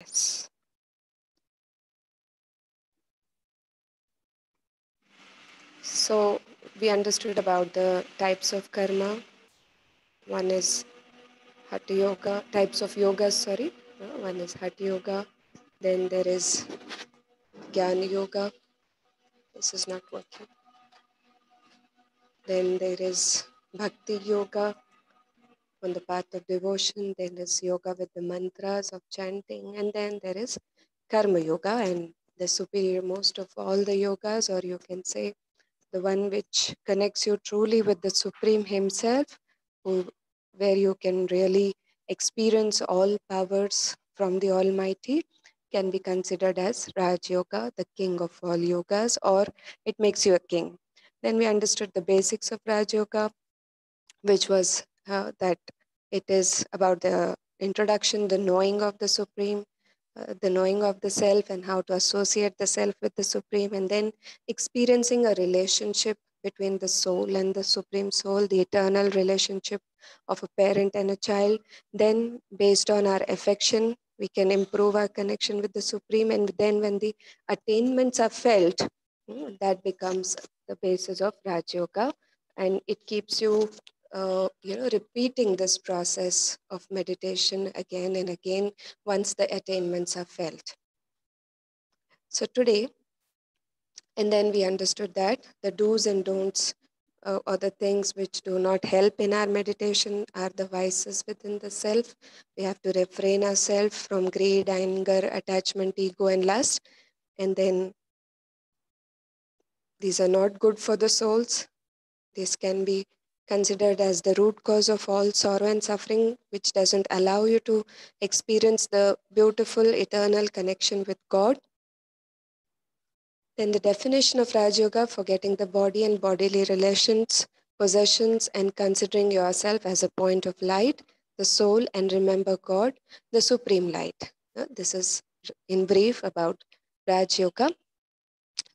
Yes. So we understood about the types of karma. One is Hatha Yoga, types of yogas, sorry. One is Hatha Yoga. Then there is Jnana Yoga. This is not working. Then there is Bhakti Yoga on the path of devotion. Then there's yoga with the mantras of chanting. And then there is Karma Yoga, and the superior most of all the yogas, or you can say the one which connects you truly with the Supreme Himself, who, where you can really experience all powers from the Almighty, can be considered as Raj Yoga, the king of all yogas, or it makes you a king. Then we understood the basics of Raj Yoga, which was that it is about the introduction, the knowing of the Supreme, the knowing of the self, and how to associate the self with the Supreme, and then experiencing a relationship between the soul and the Supreme Soul, the eternal relationship of a parent and a child. Then, based on our affection, we can improve our connection with the Supreme, and then when the attainments are felt, that becomes the basis of Raj Yoga, and it keeps you repeating this process of meditation again and again once the attainments are felt. So today, and then we understood that the do's and don'ts, or the things which do not help in our meditation, are the vices within the self. We have to refrain ourselves from greed, anger, attachment, ego, and lust. And then these are not good for the souls. This can be considered as the root cause of all sorrow and suffering, which doesn't allow you to experience the beautiful eternal connection with God. Then the definition of Raj Yoga: forgetting the body and bodily relations, possessions, and considering yourself as a point of light, the soul, and remember God, the supreme light. This is in brief about Raj Yoga.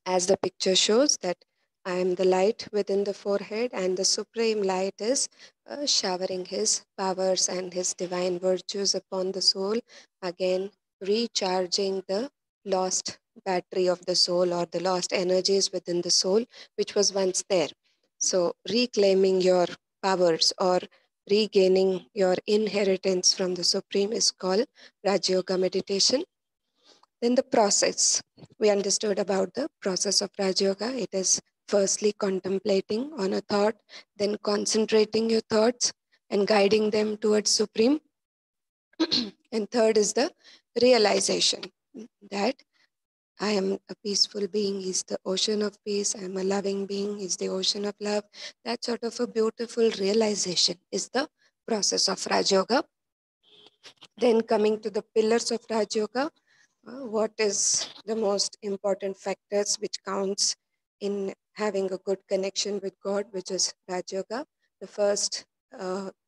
As the picture shows, that I am the light within the forehead, and the supreme light is showering his powers and his divine virtues upon the soul, again recharging the lost battery of the soul, or the lost energies within the soul which was once there. So reclaiming your powers, or regaining your inheritance from the supreme, is called Raj Yoga meditation. Then the process. We understood about the process of Raj Yoga. It is firstly contemplating on a thought, then concentrating your thoughts and guiding them towards Supreme. And third is the realization that I am a peaceful being, is the ocean of peace. I am a loving being, is the ocean of love. That sort of a beautiful realization is the process of Raj Yoga. Then coming to the pillars of Raj Yoga, what is the most important factors which counts in having a good connection with God, which is Raj Yoga. The first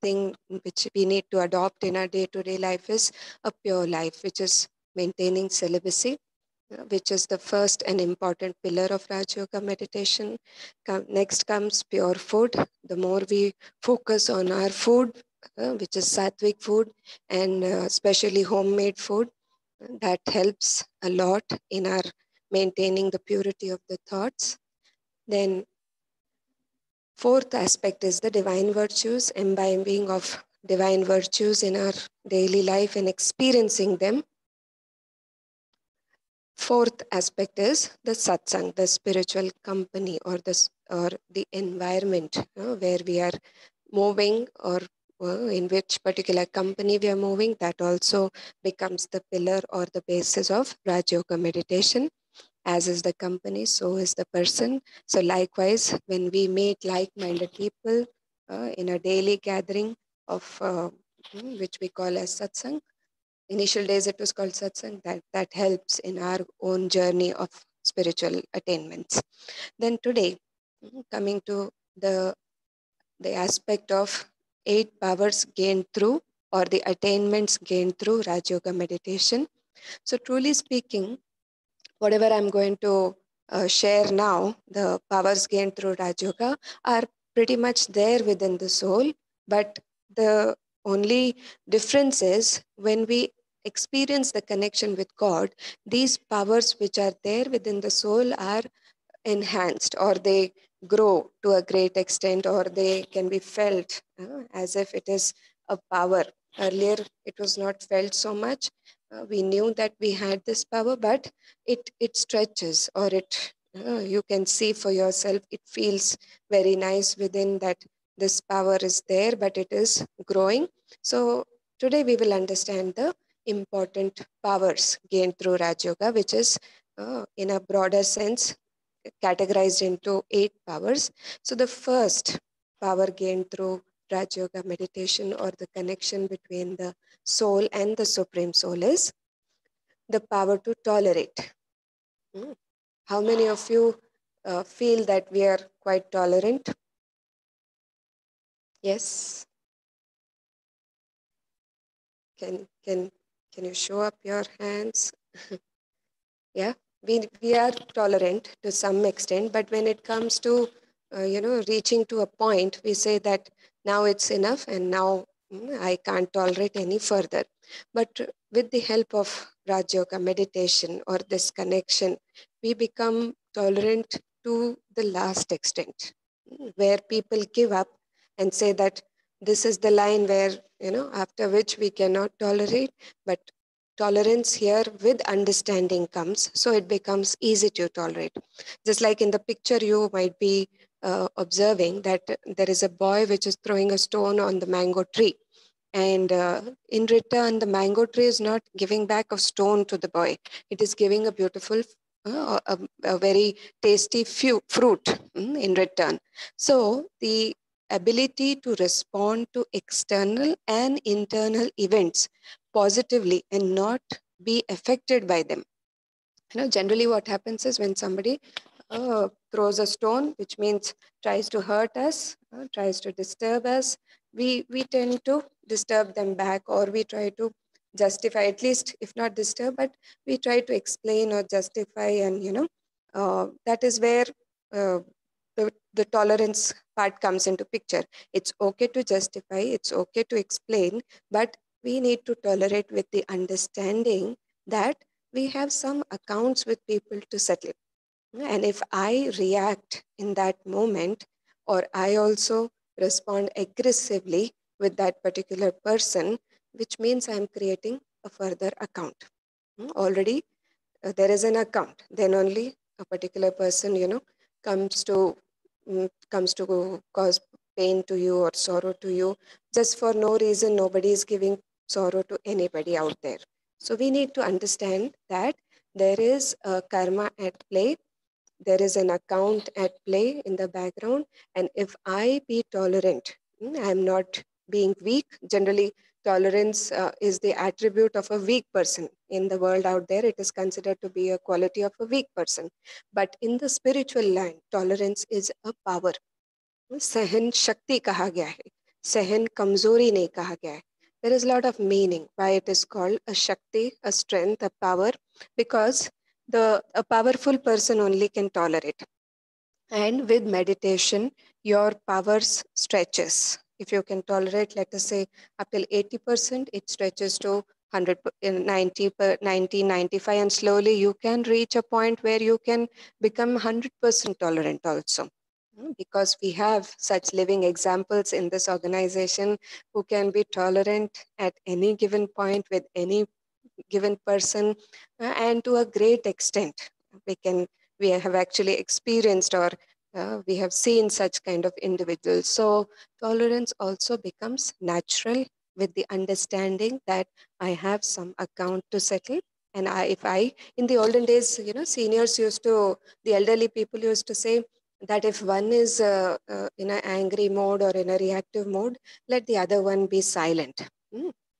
thing which we need to adopt in our day-to-day life is a pure life, which is maintaining celibacy, which is the first and important pillar of Raj Yoga meditation. Next comes pure food. The more we focus on our food, which is sattvic food, and especially homemade food, that helps a lot in our maintaining the purity of the thoughts. Then fourth aspect is the divine virtues, imbibing of divine virtues in our daily life and experiencing them. Fourth aspect is the satsang, the spiritual company, or the environment where we are moving, or in which particular company we are moving. That also becomes the pillar or the basis of Raj Yoga meditation. As is the company, so is the person. So likewise, when we meet like-minded people in a daily gathering of which we call as satsang, initial days it was called satsang, that helps in our own journey of spiritual attainments. Then today, coming to the aspect of 8 powers gained through, or the attainments gained through Raj Yoga meditation. So truly speaking, whatever I'm going to share now, the powers gained through Raj Yoga are pretty much there within the soul, but the only difference is when we experience the connection with God, these powers which are there within the soul are enhanced, or they grow to a great extent, or they can be felt as if it is a power. Earlier it was not felt so much. We knew that we had this power, but it stretches, or it you can see for yourself, it feels very nice within, that this power is there, but it is growing. So today we will understand the important powers gained through Raj Yoga, which is in a broader sense categorized into 8 powers. So the first power gained through Raj Yoga meditation, or the connection between the soul and the Supreme Soul, is the power to tolerate. Hmm. How many of you feel that we are quite tolerant? Yes. Can can can you show up your hands? Yeah, we are tolerant to some extent, but when it comes to reaching to a point, we say that now it's enough, and now I can't tolerate any further. But with the help of Raj Yoga meditation, or this connection, we become tolerant to the last extent, where people give up and say that this is the line where, after which we cannot tolerate. But tolerance here with understanding comes, so it becomes easy to tolerate. Just like in the picture, you might be observing that there is a boy which is throwing a stone on the mango tree, and in return the mango tree is not giving back a stone to the boy. It is giving a beautiful a very tasty fruit in return. So the ability to respond to external and internal events positively and not be affected by them. Generally what happens is, when somebody throws a stone, which means tries to hurt us, tries to disturb us, we tend to disturb them back, or we try to justify, at least if not disturb, but we try to explain or justify. And that is where the tolerance part comes into picture. It's okay to justify, it's okay to explain, but we need to tolerate with the understanding that we have some accounts with people to settle. And if I react in that moment, or I also respond aggressively with that particular person, which means I'm creating a further account. Already there is an account. Then only a particular person, comes to comes to cause pain to you or sorrow to you, just for no reason. Nobody is giving sorrow to anybody out there. So we need to understand that there is a karma at play, there is an account at play in the background. And if I be tolerant, I'm not being weak. Generally, tolerance is the attribute of a weak person. In the world out there, it is considered to be a quality of a weak person. But in the spiritual line, tolerance is a power. सहन शक्ति कहा गया है, सहन कमजोरी नहीं कहा गया है. There is a lot of meaning why it is called a shakti, a strength, a power, because a powerful person only can tolerate. And with meditation, your powers stretches. If you can tolerate, let us say, up till 80%, it stretches to 100, 90, 90, 95, and slowly you can reach a point where you can become 100% tolerant also. Because we have such living examples in this organization who can be tolerant at any given point with any given person, and to a great extent we have actually experienced, or we have seen such kind of individuals. So tolerance also becomes natural with the understanding that I have some account to settle. And if I, in the olden days, seniors used to, the elderly people used to say that if one is in an angry mode or in a reactive mode, let the other one be silent.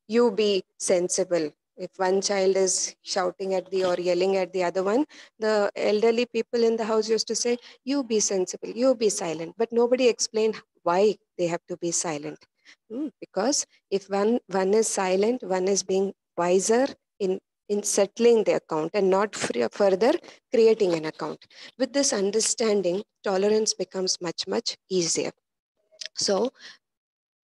You be sensible. If one child is shouting at the or yelling at the other one, the elderly people in the house used to say, you be sensible, you be silent. But nobody explained why they have to be silent. Because if one is silent, one is being wiser in settling the account, and not further creating an account. With this understanding, tolerance becomes much, much easier. So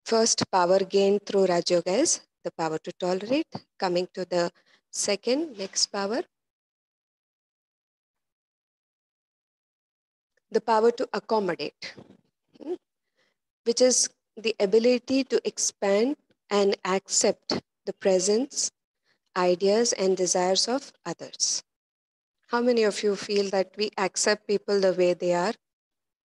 first power gained through Raj Yoga is the power to tolerate. Coming to the next power, the power to accommodate, mm, which is the ability to expand and accept the presence, ideas, and desires of others. How many of you feel that we accept people the way they are,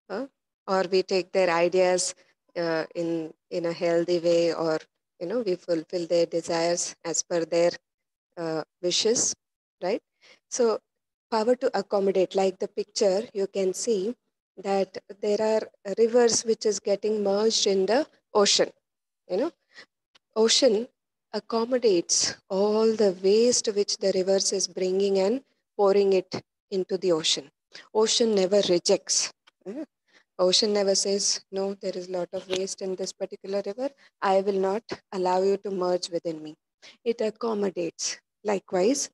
uh, or we take their ideas in a healthy way, or we fulfill their desires as per their wishes, right? So, power to accommodate, like the picture, you can see that there are rivers which is getting merged in the ocean. You know, ocean accommodates all the waste which the rivers is bringing and pouring it into the ocean. Ocean never rejects. uh, Ocean never says, no, there is a lot of waste in this particular river. I will not allow you to merge within me. It accommodates. Likewise,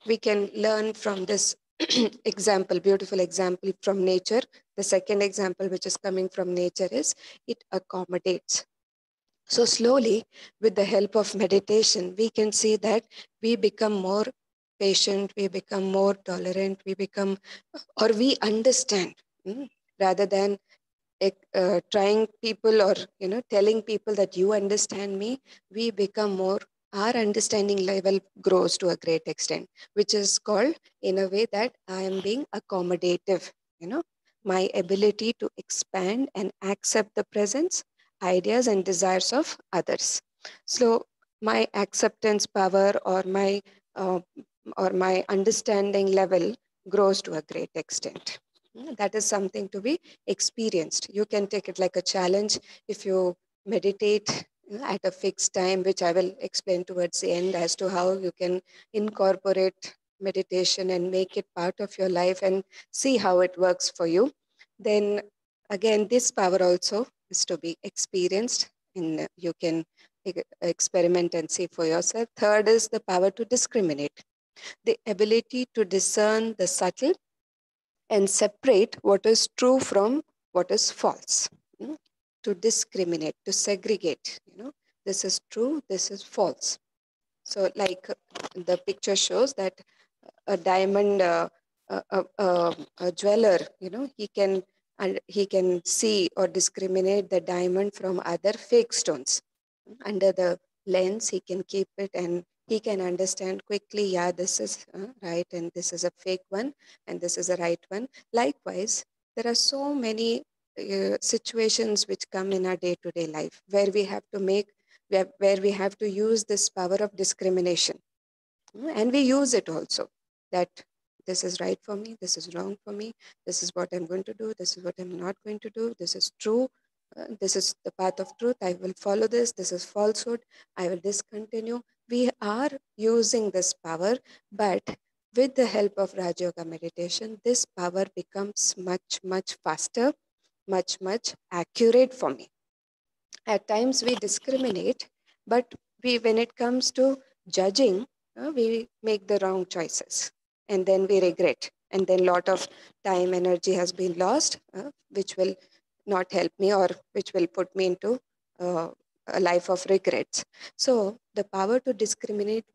we can learn from this example, beautiful example from nature. The second example, which is coming from nature, is it accommodates. So, slowly, with the help of meditation, we can see that we become more patient, we become more tolerant, we become, or we understand, rather than trying people, or telling people that you understand me. We become more, our understanding level grows to a great extent, which is called, in a way, that I am being accommodative. you know my ability to expand and accept the presence, ideas, and desires of others. So my acceptance power, uh, or my understanding level grows to a great extent. That is something to be experienced. You can take it like a challenge. If you meditate at a fixed time, which I will explain towards the end as to how you can incorporate meditation and make it part of your life and see how it works for you, then again, this power also is to be experienced, and you can experiment and see for yourself. Third is the power to discriminate, the ability to discern the subtle and separate what is true from what is false. Mm. To discriminate, to segregate, this is true, this is false. So, like the picture shows that a diamond, a jeweler, he can see or discriminate the diamond from other fake stones. Under the lens, he can keep it, and he can understand quickly, yeah, this is right, and this is a fake one, and this is a right one. Likewise, there are so many situations which come in our day-to-day life where we have to where we have to use this power of discrimination. And we use it also, that this is right for me, this is wrong for me, this is what I'm going to do, this is what I'm not going to do, this is true, this is the path of truth, I will follow this is falsehood, I will discontinue. We are using this power, but with the help of Rajyoga meditation, this power becomes much, much faster, much, much accurate for me. At times we discriminate, but when it comes to judging, we make the wrong choices, and then we regret, and then lot of time, energy has been lost, which will not help me, or which will put me into uh, a life of regrets. So the power to discriminate,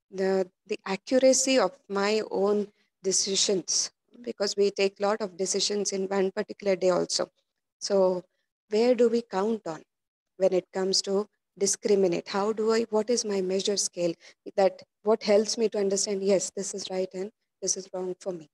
the accuracy of my own decisions, because we take lot of decisions in one particular day also. So where do we count on when it comes to discriminate? How do I, what is my measure scale, that what helps me to understand, yes, this is right and this is wrong for me,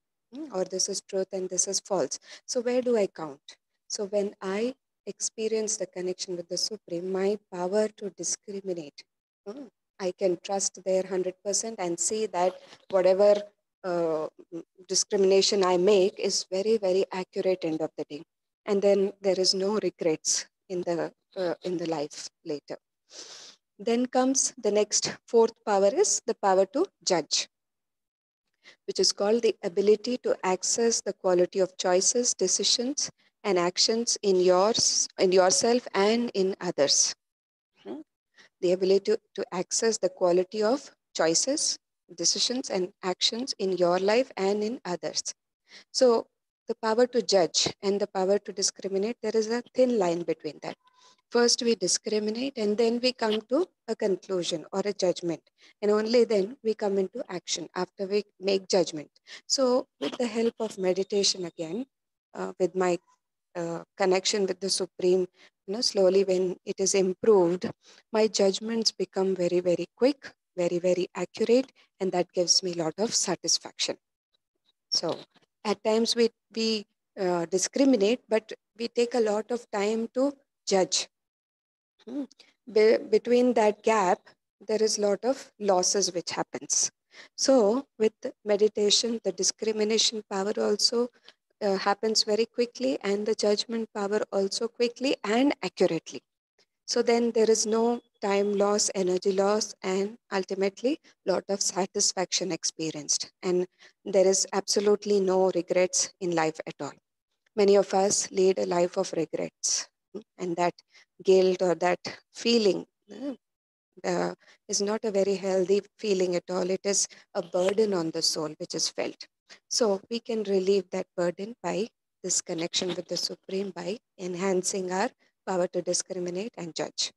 or this is truth and this is false? So where do I count? So when I experience the connection with the Supreme, my power to discriminate, mm, I can trust there 100% and see that whatever uh, discrimination I make is very, very accurate end of the day, and then there is no regrets in the life later. Then comes the next fourth power, is the power to judge, which is called the ability to access the quality of choices, decisions, and actions in yourself and in others. Hmm? The ability to access the quality of choices, decisions, and actions in your life and in others. So the power to judge and the power to discriminate, there is a thin line between that. First, we discriminate and then we come to a conclusion or a judgment. And only then we come into action after we make judgment. So, with the help of meditation again, with my connection with the Supreme, slowly when it is improved, my judgments become very, very quick, very, very accurate, and that gives me a lot of satisfaction. So, at times we discriminate, but we take a lot of time to judge. Hmm. Between that gap, there is a lot of losses which happens. So, with meditation, the discrimination power also happens very quickly, and the judgment power also quickly and accurately. So then there is no time loss, energy loss, and ultimately lot of satisfaction experienced. And there is absolutely no regrets in life at all. Many of us lead a life of regrets, and that guilt or that feeling uh, is not a very healthy feeling at all. It is a burden on the soul which is felt. So we can relieve that burden by this connection with the Supreme, by enhancing our power to discriminate and judge.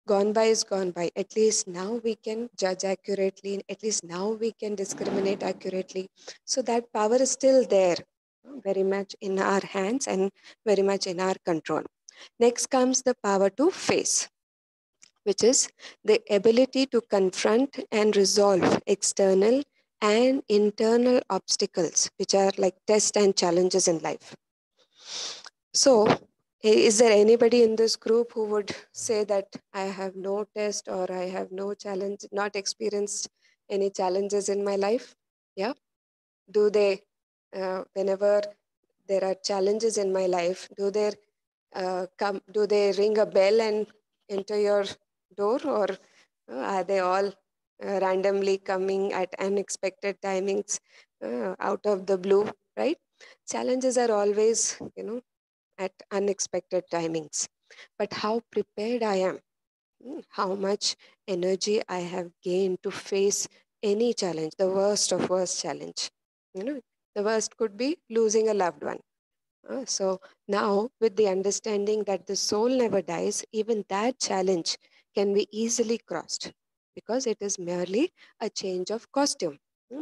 Gone by is gone by. At least now we can judge accurately. At least now we can discriminate accurately. So that power is still there, very much in our hands and very much in our control. Next comes the power to face, which is the ability to confront and resolve external and internal obstacles, which are like tests and challenges in life. So, is there anybody in this group who would say that I have no test or I have no challenge, not experienced any challenges in my life? Yeah. Do they, whenever there are challenges in my life, do they ring a bell and enter your door, or are they all randomly coming at unexpected timings, out of the blue, right? Challenges are always, at unexpected timings. But how prepared I am, how much energy I have gained to face any challenge, the worst of worst challenge. The worst could be losing a loved one. So now, with the understanding that the soul never dies, even that challenge can be easily crossed because it is merely a change of costume.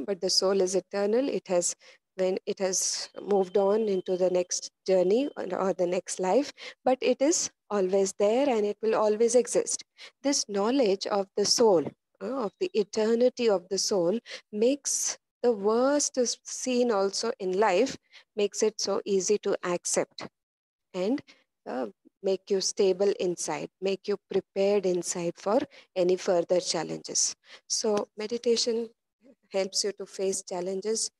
But the soul is eternal. It has, when it has moved on into the next journey or the next life, but it is always there and it will always exist. This knowledge of the soul, of the eternity of the soul, makes the worst scene also in life, makes it so easy to accept, and uh, make you stable inside, make you prepared inside for any further challenges. So meditation helps you to face challenges,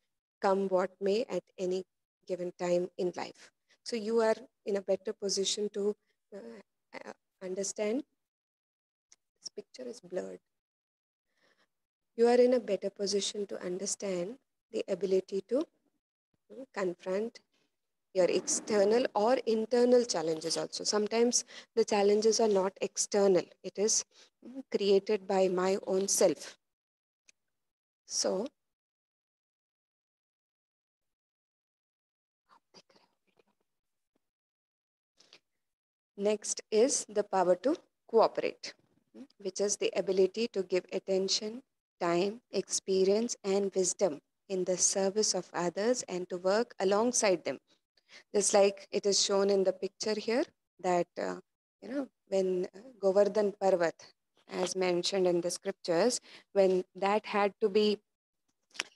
come what may, at any given time in life. So you are in a better position to understand. This picture is blurred. You are in a better position to understand the ability to confront your external or internal challenges also. Sometimes the challenges are not external, it is created by my own self. So, next is the power to cooperate, which is the ability to give attention, time, experience, and wisdom in the service of others and to work alongside them. Just like it is shown in the picture here, that when Govardhan Parvat, as mentioned in the scriptures, when that had to be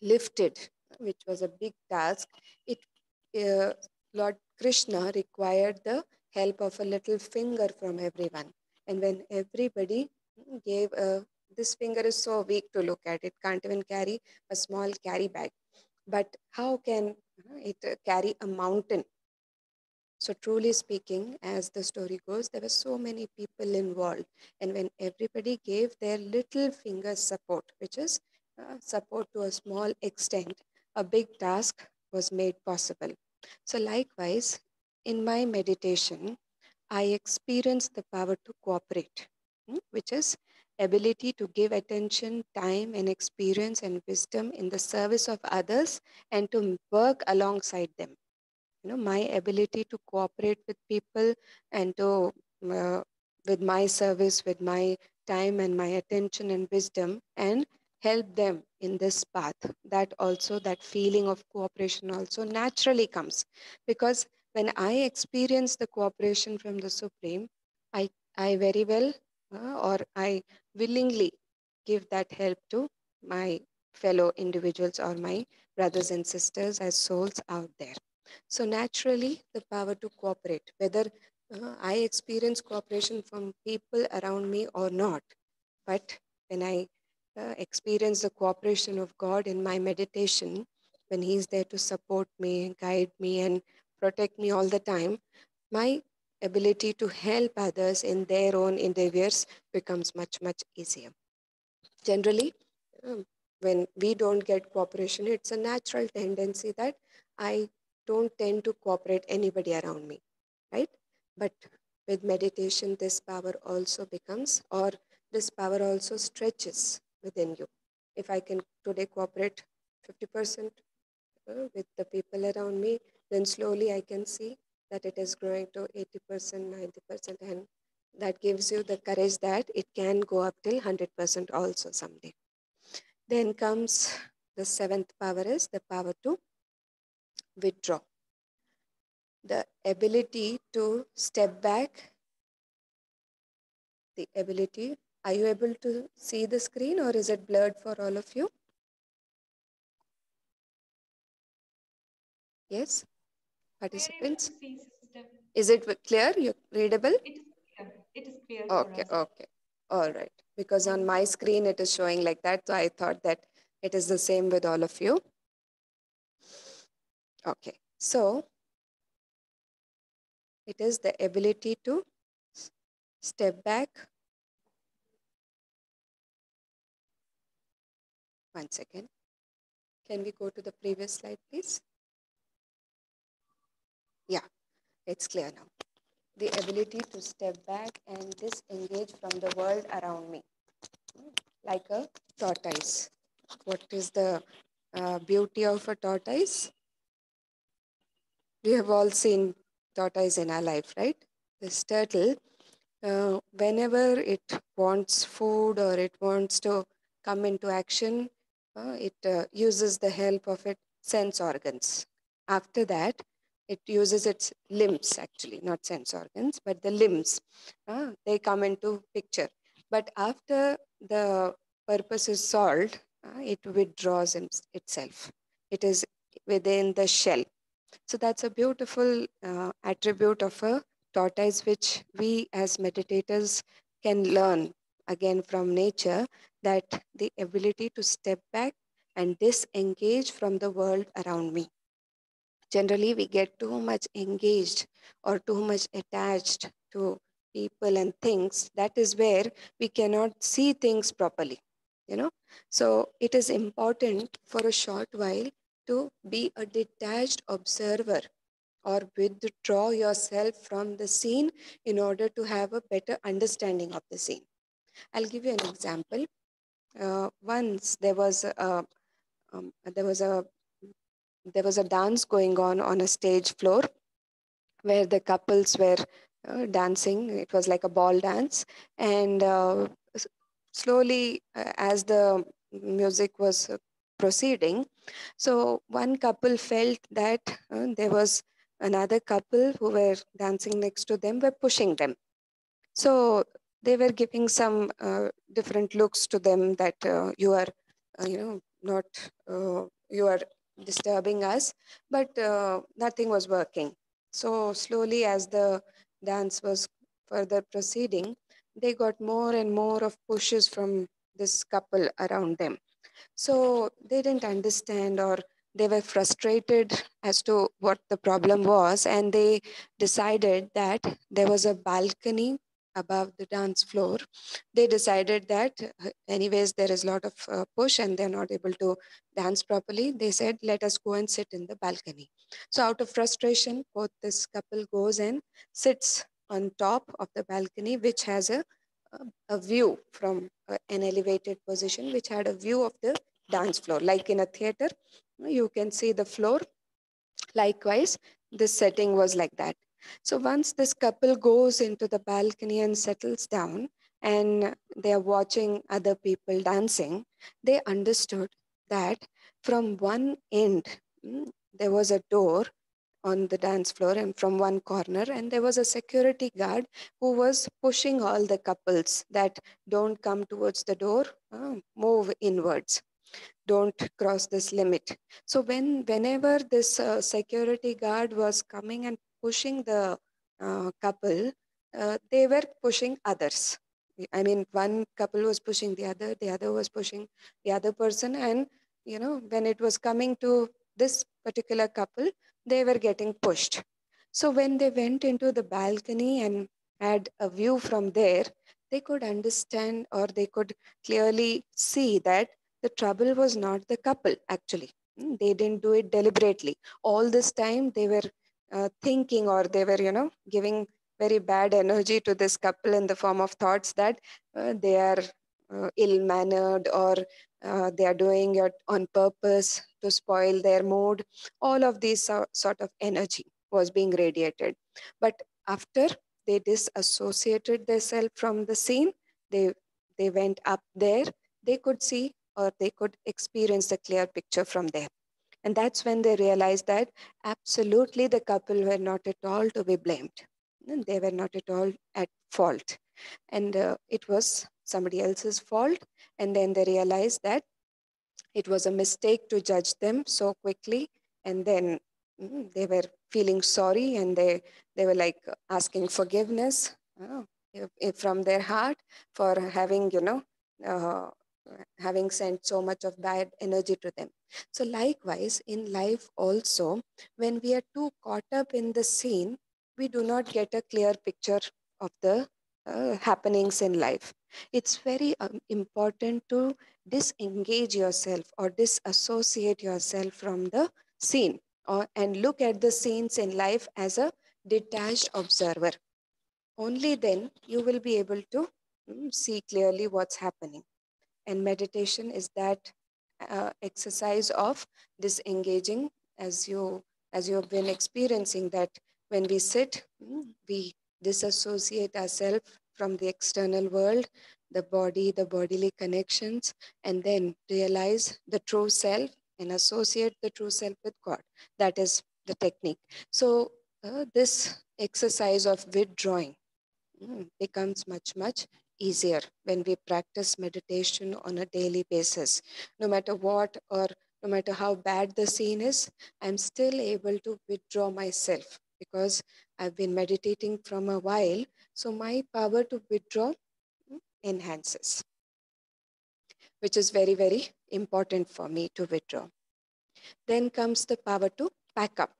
lifted, which was a big task, it Lord Krishna required the help of a little finger from everyone. And when everybody gave a, this finger is so weak to look at, it can't even carry a small carry bag. But how can it carry a mountain? So, truly speaking, as the story goes, there were so many people involved. And when everybody gave their little finger support, which is support to a small extent, a big task was made possible. So, likewise, in my meditation, I experience the power to cooperate, which is ability to give attention, time, and experience and wisdom in the service of others and to work alongside them. my ability to cooperate with people and to uh, with my service, with my time and my attention and wisdom, and help them in this path. That also, that feeling of cooperation also naturally comes, because when I experience the cooperation from the Supreme, I very well, or I willingly give that help to my fellow individuals or my brothers and sisters as souls out there. So naturally, the power to cooperate, whether I experience cooperation from people around me or not, but when I experience the cooperation of God in my meditation, when He's there to support me, guide me, and protect me all the time, my ability to help others in their own endeavors becomes much, much easier. Generally, um, when we don't get cooperation, it's a natural tendency that I don't tend to cooperate anybody around me, right? But with meditation, this power also becomes, or this power also stretches within you. If I can today cooperate 50% with the people around me, then slowly I can see that it is growing to 80%, 90%, and that gives you the courage that it can go up till 100% also someday. Then comes the seventh power, is the power to withdraw. The ability to step back, the ability. Are you able to see the screen or is it blurred for all of you? Yes, We are able to participants? see, sister. Is it clear? You readable? It is clear. It is clear for Okay, us. okay. All right. Because on Thank my you. screen it is showing like that. So I thought that it is the same with all of you. Okay. So it is the ability to step back. One second. Can we go to the previous slide, please? Yeah, it's clear now. The ability to step back and disengage from the world around me, like a tortoise. What is the beauty of a tortoise? We have all seen tortoise in our life, right? This turtle, whenever it wants food or it wants to come into action, it uses the help of its sense organs. After that, it uses its limbs, actually, not sense organs, but the limbs. They come into picture. But after the purpose is solved, it withdraws itself. It is within the shell. So that's a beautiful attribute of a tortoise, which we as meditators can learn again from nature, that the ability to step back and disengage from the world around me. Generally, we get too much engaged or too much attached to people and things. That is where we cannot see things properly, you know. So it is important for a short while to be a detached observer or withdraw yourself from the scene in order to have a better understanding of the scene. I'll give you an example. Once um, there was a there was a dance going on a stage floor where the couples were dancing. It was like a ball dance, and slowly, as the music was proceeding, so one couple felt that there was another couple who were dancing next to them were pushing them. So they were giving some different looks to them, that you are, not, you are disturbing us, but nothing was working. So slowly, as the dance was further proceeding, they got more and more of pushes from this couple around them. So they didn't understand, or they were frustrated as to what the problem was, and they decided that there was a balcony above the dance floor. They decided that, anyways, there is a lot of push and they're not able to dance properly. They said, let us go and sit in the balcony. So, out of frustration, both this couple goes and sits on top of the balcony, which has a view from an elevated position, which had a view of the dance floor. Like in a theater, you can see the floor. Likewise, this setting was like that. So once this couple goes into the balcony and settles down, and they are watching other people dancing, they understood that from one end, there was a door on the dance floor and from one corner, and there was a security guard who was pushing all the couples that don't come towards the door, move inwards, don't cross this limit. So whenever this security guard was coming and pushing the couple, they were pushing others. I mean, one couple was pushing the other was pushing the other person, and when it was coming to this particular couple, they were getting pushed. So when they went into the balcony and had a view from there, they could understand, or they could clearly see that the trouble was not the couple, actually. They didn't do it deliberately. All this time, they were thinking, or they were, giving very bad energy to this couple in the form of thoughts that they are ill mannered, or they are doing it on purpose to spoil their mood. All of these sort of energy was being radiated. But after they disassociated themselves from the scene, they they went up there, they could see, or they could experience the clear picture from there. And that's when they realized that absolutely the couple were not at all to be blamed. They were not at all at fault. And it was somebody else's fault. And then they realized that it was a mistake to judge them so quickly. And then they were feeling sorry, and they were like asking forgiveness from their heart for having, uh, having sent so much of bad energy to them. So, likewise, in life also, when we are too caught up in the scene, we do not get a clear picture of the happenings in life. It's very important to disengage yourself or disassociate yourself from the scene, and look at the scenes in life as a detached observer. Only then you will be able to see clearly what's happening. And meditation is that exercise of disengaging, as you have been experiencing, that when we sit, we disassociate ourselves from the external world, the body, the bodily connections, and then realize the true self and associate the true self with God. That is the technique. So this exercise of withdrawing becomes much, much easier when we practice meditation on a daily basis. No matter what, or no matter how bad the scene is, I'm still able to withdraw myself because I've been meditating from a while. So my power to withdraw enhances, which is very, very important for me to withdraw. Then comes the power to pack up.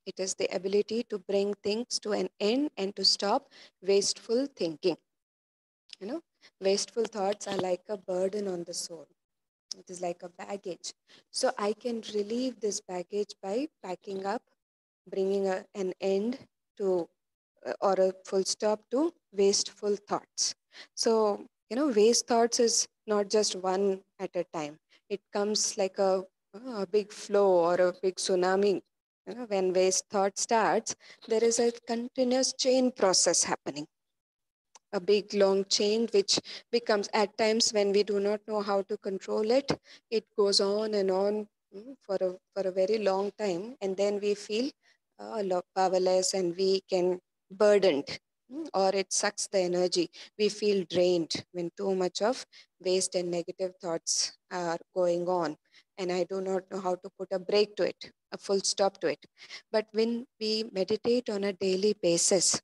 It is the ability to bring things to an end and to stop wasteful thinking. You know, wasteful thoughts are like a burden on the soul. It is like a baggage. So I can relieve this baggage by packing up, bringing an end to, or a full stop to wasteful thoughts. So, waste thoughts is not just one at a time. It comes like a big flow or a big tsunami. When waste thought starts, there is a continuous chain process happening, a big long chain which becomes, at times when we do not know how to control it, it goes on and on, for a very long time, and then we feel powerless, and we can burdened, or it sucks the energy. We feel drained when too much of waste and negative thoughts are going on, and I do not know how to put a break to it, a full stop to it. But when we meditate on a daily basis,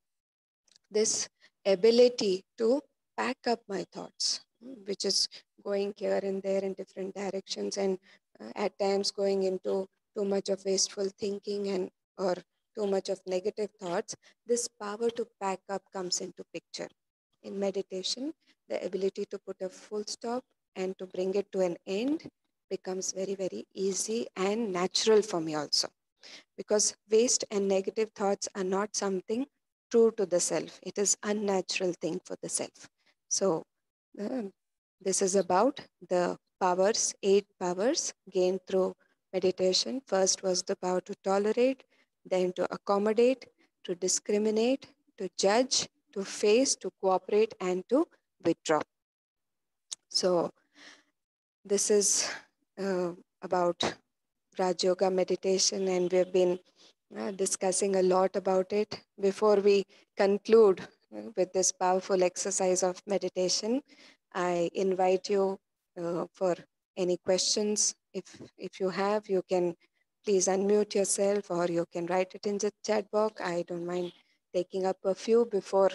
this ability to pack up my thoughts, which is going here and there in different directions, and at times going into too much of wasteful thinking, and or too much of negative thoughts. This power to pack up comes into picture. In meditation, the ability to put a full stop and to bring it to an end becomes very, very easy and natural for me also, because waste and negative thoughts are not something true to the self. It is unnatural thing for the self. So uh, this is about the powers, 8 powers gained through meditation. First was the power to tolerate, then to accommodate, to discriminate, to judge, to face, to cooperate, and to withdraw. So, this is about Rajyoga meditation, and we've been discussing a lot about it. Before we conclude with this powerful exercise of meditation, I invite you for any questions. If you have, you can please unmute yourself, or you can write it in the chat box. I don't mind taking up a few before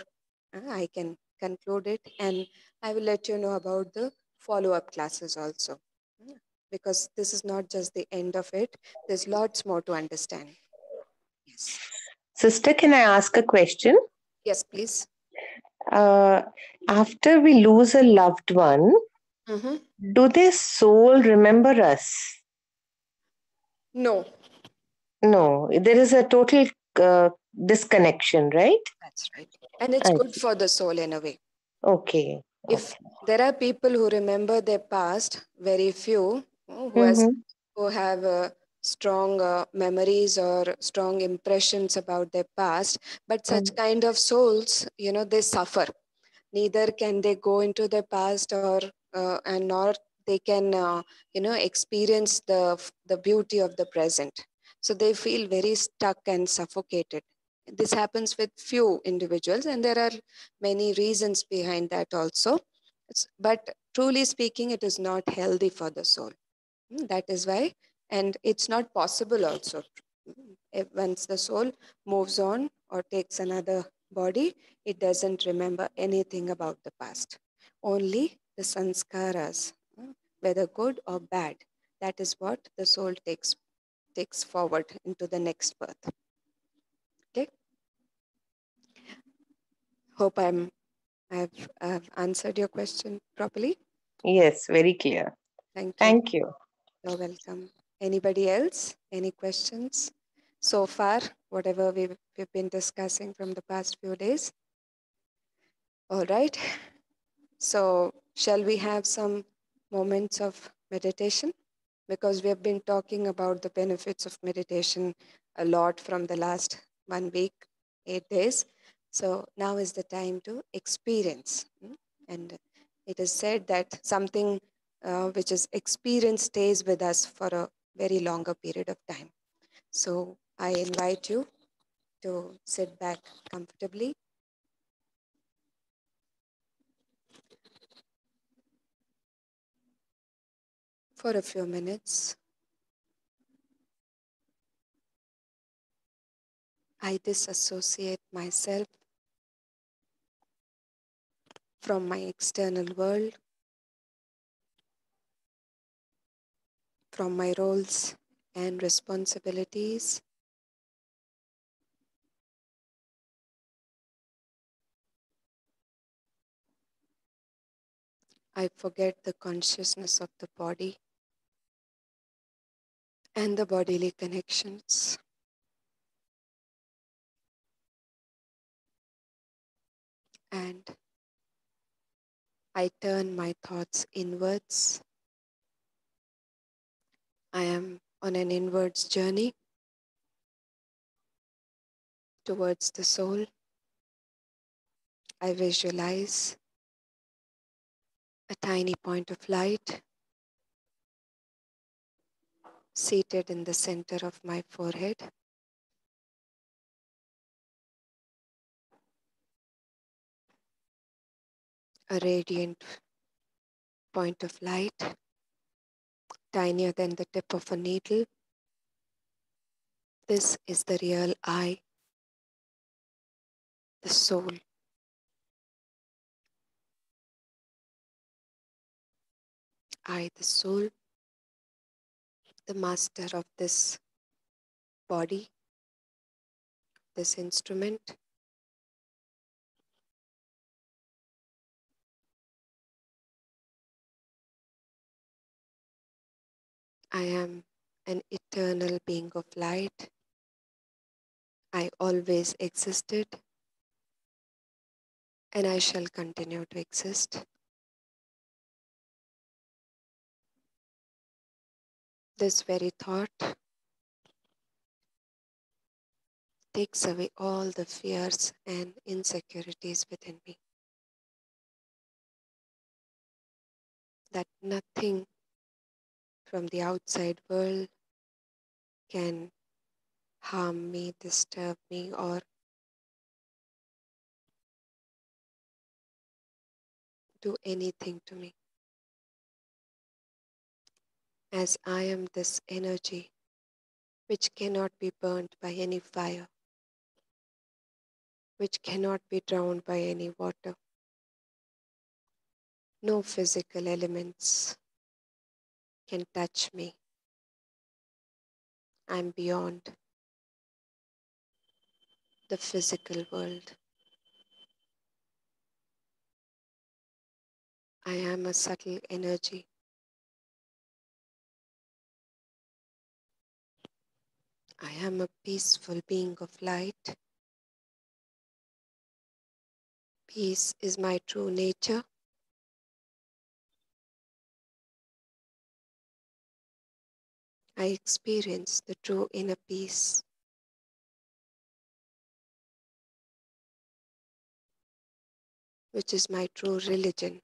I can conclude it, and I will let you know about the follow-up classes also. Because this is not just the end of it, there's lots more to understand. Yes. Sister, can I ask a question? Yes, please. Uh, After we lose a loved one, Mm-hmm. do their soul remember us? No, No, there is a total disconnection, right? that's right. And it's I good see. for the soul in a way. Okay. If Okay. there are people who remember their past, very few Mm-hmm. who have strong memories or strong impressions about their past, but such kind of souls, they suffer. Neither can they go into the past, or and nor they can experience the beauty of the present. So they feel very stuck and suffocated. This happens with few individuals, and there are many reasons behind that also. But truly speaking, it is not healthy for the soul. That is why, and it's not possible also. If once the soul moves on or takes another body, it doesn't remember anything about the past. Only the sanskaras, whether good or bad, that is what the soul takes forward into the next birth. Okay. Hope I've answered your question properly. Yes, very clear. Thank you. Thank you. You're welcome. Anybody else? Any questions? So far, whatever we've been discussing from the past few days. All right. So, shall we have some moments of meditation? Because we have been talking about the benefits of meditation a lot from the last 1 week, 8 days. So, now is the time to experience. And it is said that something which is experienced stays with us for a very longer period of time. So, I invite you to sit back comfortably for a few minutes. I disassociate myself from my external world, from my roles and responsibilities. I forget the consciousness of the body and the bodily connections. And I turn my thoughts inwards. I am on an inwards journey towards the soul. I visualize a tiny point of light seated in the center of my forehead. A radiant point of light, tinier than the tip of a needle. This is the real I, the soul. I, the soul, the master of this body, this instrument. I am an eternal being of light. I always existed, and I shall continue to exist. This very thought takes away all the fears and insecurities within me. That nothing from the outside world can harm me, disturb me, or do anything to me. As I am this energy which cannot be burnt by any fire, which cannot be drowned by any water. No physical elements can touch me. I'm beyond the physical world. I am a subtle energy. I am a peaceful being of light. Peace is my true nature. I experience the true inner peace, which is my true religion,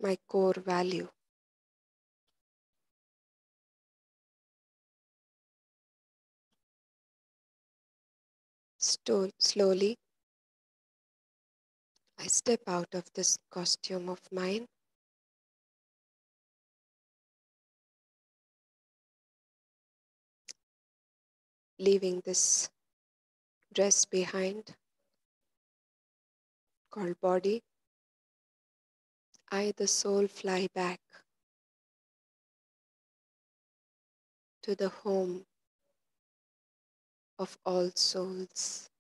my core value. Slowly, I step out of this costume of mine, leaving this dress behind called body. I, the soul, fly back to the home of all souls,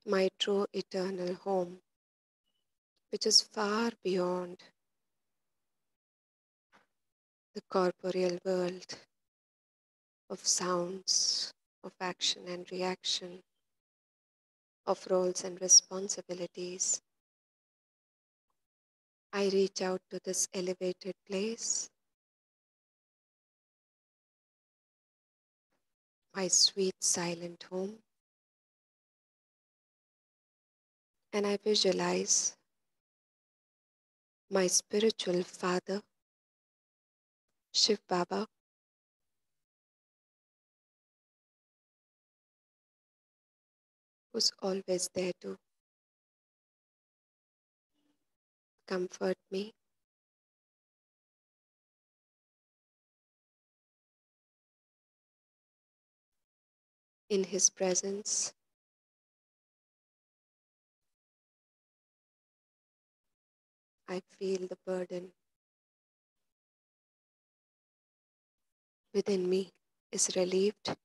my true eternal home, which is far beyond the corporeal world of sounds, of action and reaction, of roles and responsibilities. I reach out to this elevated place, my sweet silent home, and I visualize my spiritual father, Shiv Baba, who's always there to comfort me. In his presence, I feel the burden within me is relieved.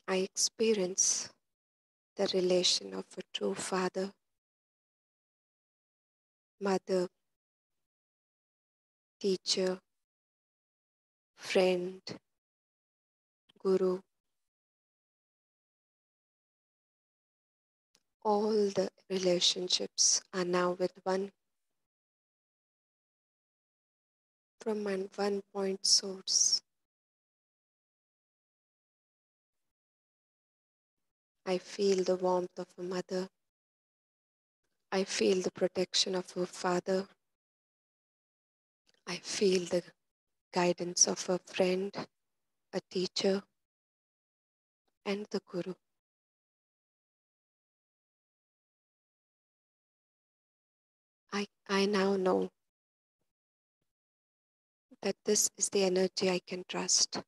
I experience the relation of a true father, mother, teacher, friend, guru. All the relationships are now with one from one point source. I feel the warmth of a mother. I feel the protection of a father. I feel the guidance of a friend, a teacher, and the guru. I now know that this is the energy I can trust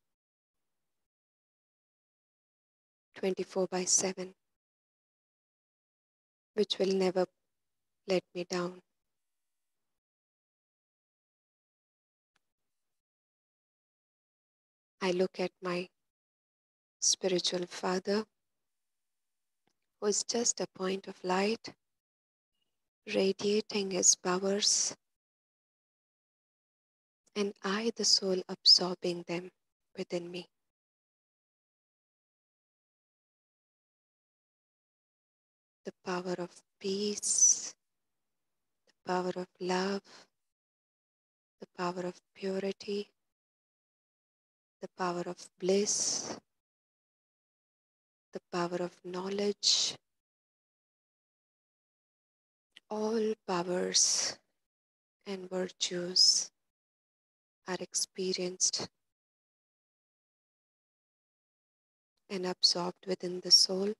24/7, which will never let me down. I look at my spiritual father, who is just a point of light, radiating his powers, and I, the soul, absorbing them within me. The power of peace, power of love, the power of purity, the power of bliss, the power of knowledge. All powers and virtues are experienced and absorbed within the soul.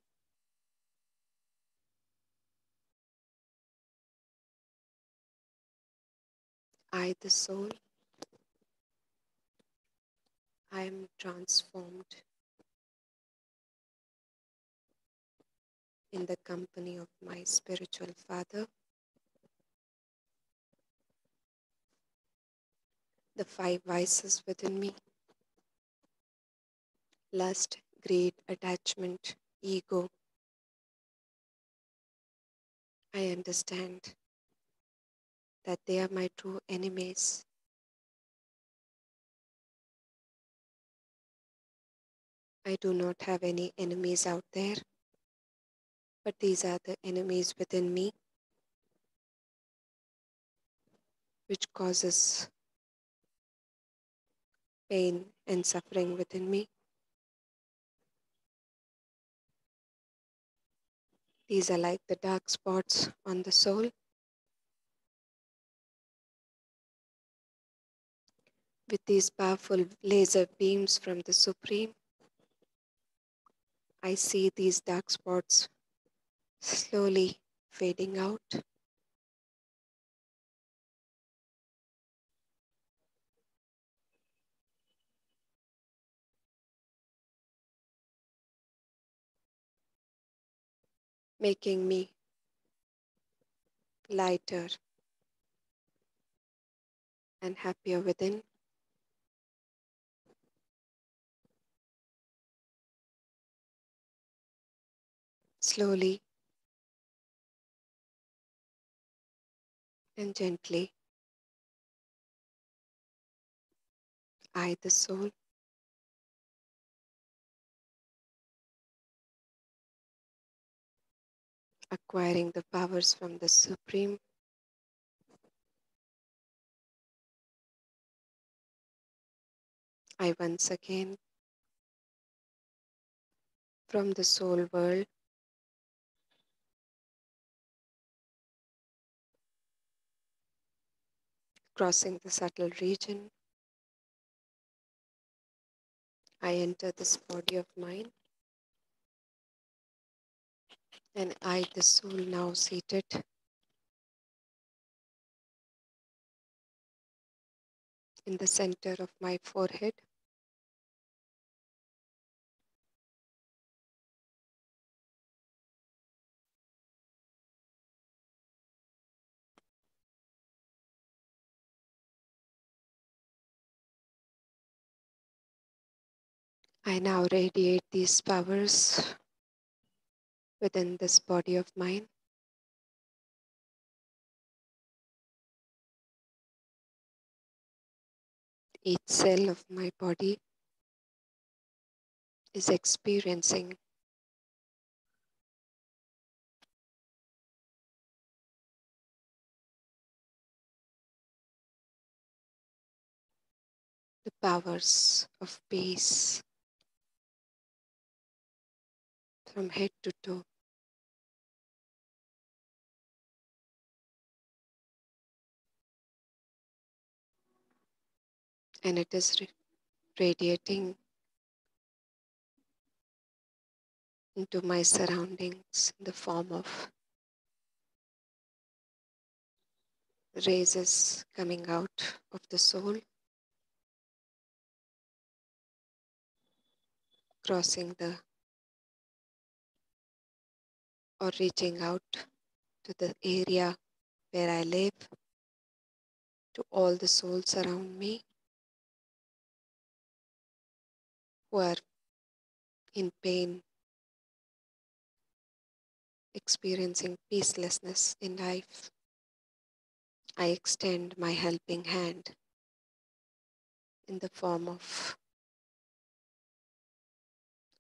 I, the soul, I am transformed in the company of my spiritual father. The five vices within me: lust, greed, attachment, ego. I understand that they are my true enemies. I do not have any enemies out there, but these are the enemies within me which causes pain and suffering within me. These are like the dark spots on the soul. With these powerful laser beams from the Supreme, I see these dark spots slowly fading out, making me lighter and happier within. Slowly and gently, I, the soul, acquiring the powers from the Supreme, I once again, from the soul world, crossing the subtle region, I enter this body of mine, and I, the soul, now seated in the center of my forehead, I now radiate these powers within this body of mine. Each cell of my body is experiencing the powers of peace from head to toe, and it is radiating into my surroundings in the form of raises coming out of the soul, crossing the or reaching out to the area where I live, to all the souls around me who are in pain, experiencing peacelessness in life. I extend my helping hand in the form of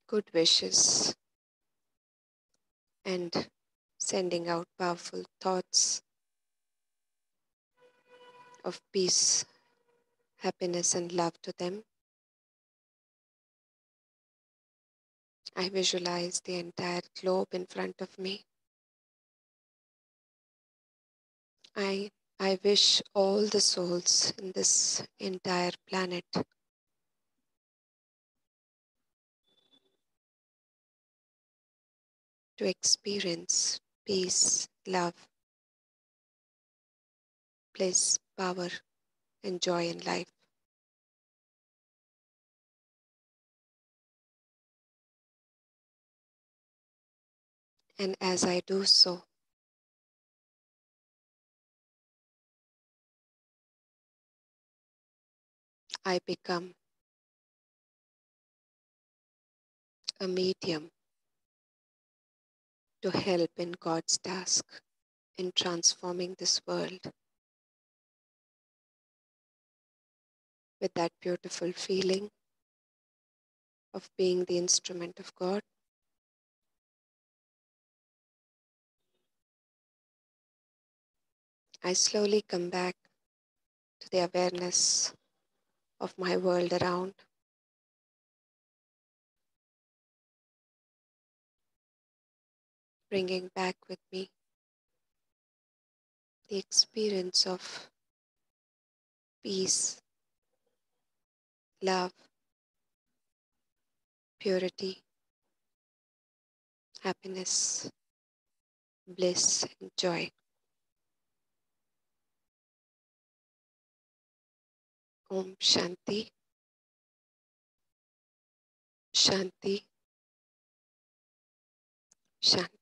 good wishes and sending out powerful thoughts of peace, happiness, and love to them. I visualize the entire globe in front of me. I, I wish all the souls in this entire planet to experience peace, love, bliss, power, and joy in life. And as I do so, I become a medium to help in God's task in transforming this world with that beautiful feeling of being the instrument of God. I slowly come back to the awareness of my world around, bringing back with me the experience of peace, love, purity, happiness, bliss, and joy. Om Shanti, Shanti, Shanti.